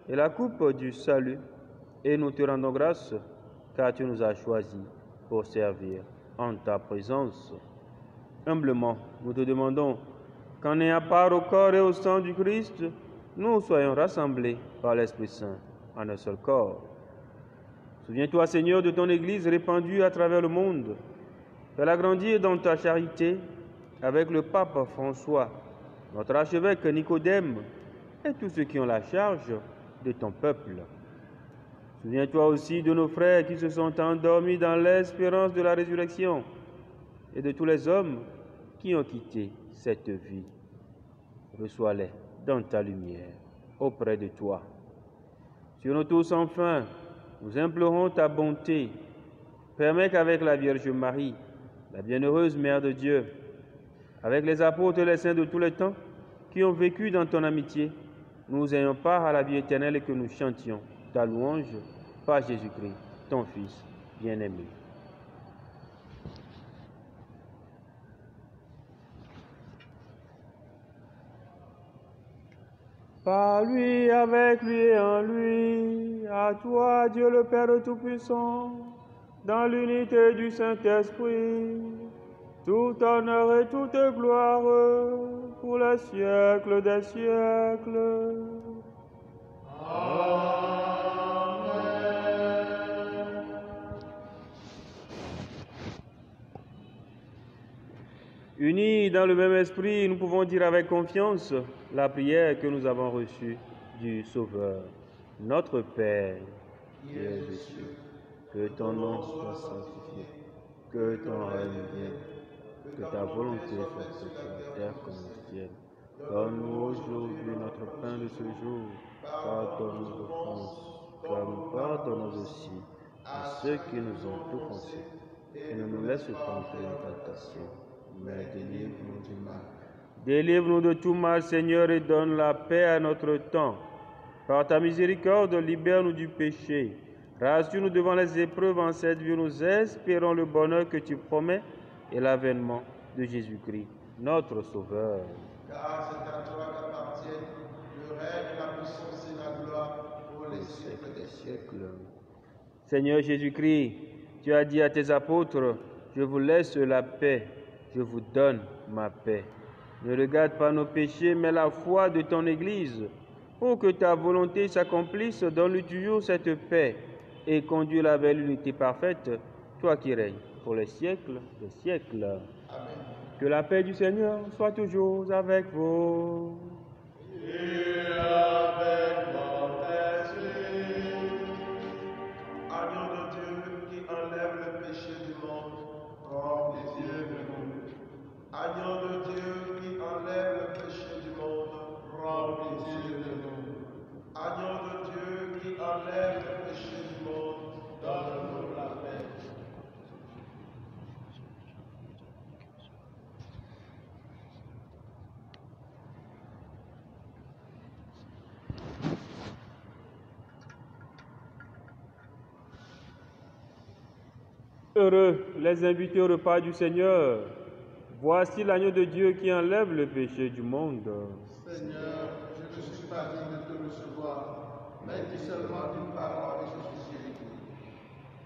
et la coupe du salut, et nous te rendons grâce, car tu nous as choisis pour servir en ta présence. Humblement, nous te demandons qu'en ayant part au corps et au sang du Christ, nous soyons rassemblés par l'Esprit Saint en un seul corps. Souviens-toi, Seigneur, de ton Église répandue à travers le monde. Fais-la grandir dans ta charité avec le pape François, notre archevêque Nicodème et tous ceux qui ont la charge de ton peuple. Souviens-toi aussi de nos frères qui se sont endormis dans l'espérance de la résurrection et de tous les hommes qui ont quitté cette vie. Reçois-les dans ta lumière, auprès de toi. Sur nous tous, enfin, nous implorons ta bonté. Permets qu'avec la Vierge Marie, la bienheureuse Mère de Dieu, avec les apôtres et les saints de tous les temps qui ont vécu dans ton amitié, nous ayons part à la vie éternelle et que nous chantions ta louange par Jésus-Christ, ton Fils bien-aimé. Par lui, avec lui et en lui, à toi, Dieu le Père Tout-Puissant, dans l'unité du Saint-Esprit, tout honneur et toute gloire pour les siècles des siècles. Amen. Unis dans le même esprit, nous pouvons dire avec confiance la prière que nous avons reçue du Sauveur. Notre Père, qui es aux cieux, que ton nom soit sanctifié, que ton règne vienne, que ta volonté soit faite sur la terre comme au ciel. Donne-nous aujourd'hui notre pain de ce jour. Pardonne nos offenses, comme nous pardonnons aussi à ceux qui nous ont offensés. Et ne nous laisse pas entrer en tentation, mais délivre-nous du mal. Délivre-nous de tout mal, Seigneur, et donne la paix à notre temps. Par ta miséricorde, libère-nous du péché. Rassure-nous devant les épreuves en cette vie. Nous espérons le bonheur que tu promets et l'avènement de Jésus-Christ, notre Sauveur. Car c'est à toi qu'appartiennent le règne, la puissance et la gloire pour les siècles des siècles. Seigneur Jésus-Christ, tu as dit à tes apôtres, je vous laisse la paix, je vous donne ma paix. Ne regarde pas nos péchés, mais la foi de ton Église. Pour que ta volonté s'accomplisse, donne-lui toujours cette paix et conduis-la vers l'unité parfaite, toi qui règnes pour les siècles des siècles. Amen. Que la paix du Seigneur soit toujours avec vous. Et avec votre esprit. Agneau de Dieu qui enlève le péché du monde, comme pitié de nous. Agneau de Dieu qui enlève le péché du monde, prends pitié de nous. Agneau de Dieu qui enlève le péché du monde, donne-nous la paix. Heureux les invités au repas du Seigneur. Voici l'agneau de Dieu qui enlève le péché du monde. Seigneur, je ne suis pas digne de te recevoir, mais dis seulement une parole et je suis guéri.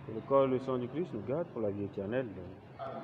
Que le corps et le sang du Christ nous gardent pour la vie éternelle. Amen.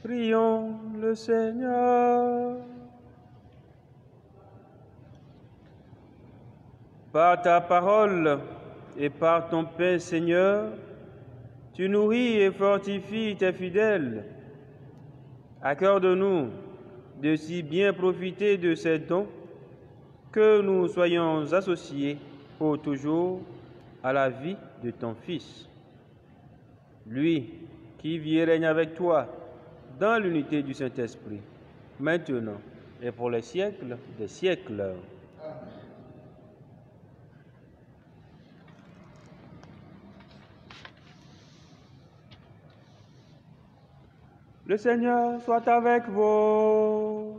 Prions le Seigneur. Par ta parole et par ton pain, Seigneur, tu nourris et fortifies tes fidèles. Accorde-nous de si bien profiter de ces dons que nous soyons associés pour toujours à la vie de ton Fils. Lui qui vit et règne avec toi dans l'unité du Saint-Esprit, maintenant et pour les siècles des siècles. Le Seigneur soit avec vous.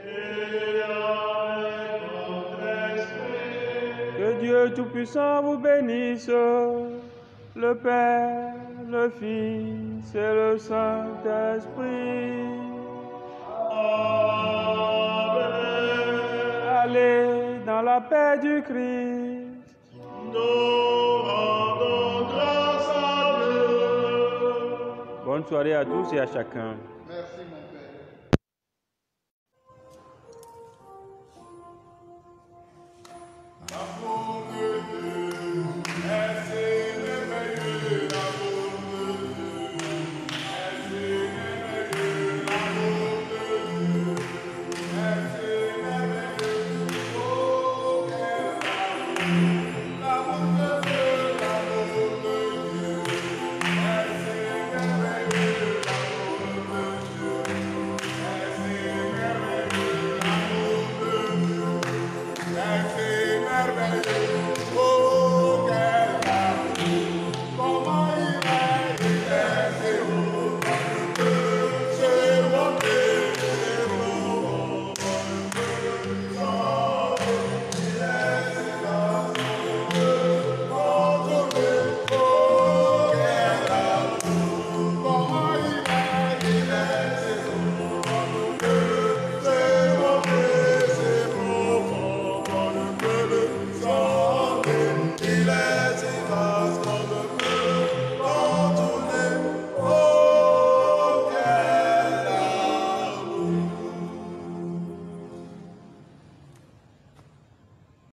Et avec votre esprit. Que Dieu Tout-Puissant vous bénisse, le Père, le Fils et le Saint-Esprit. Amen. Allez dans la paix du Christ. Nous rendons grâce à Dieu. Bonne soirée à tous et à chacun.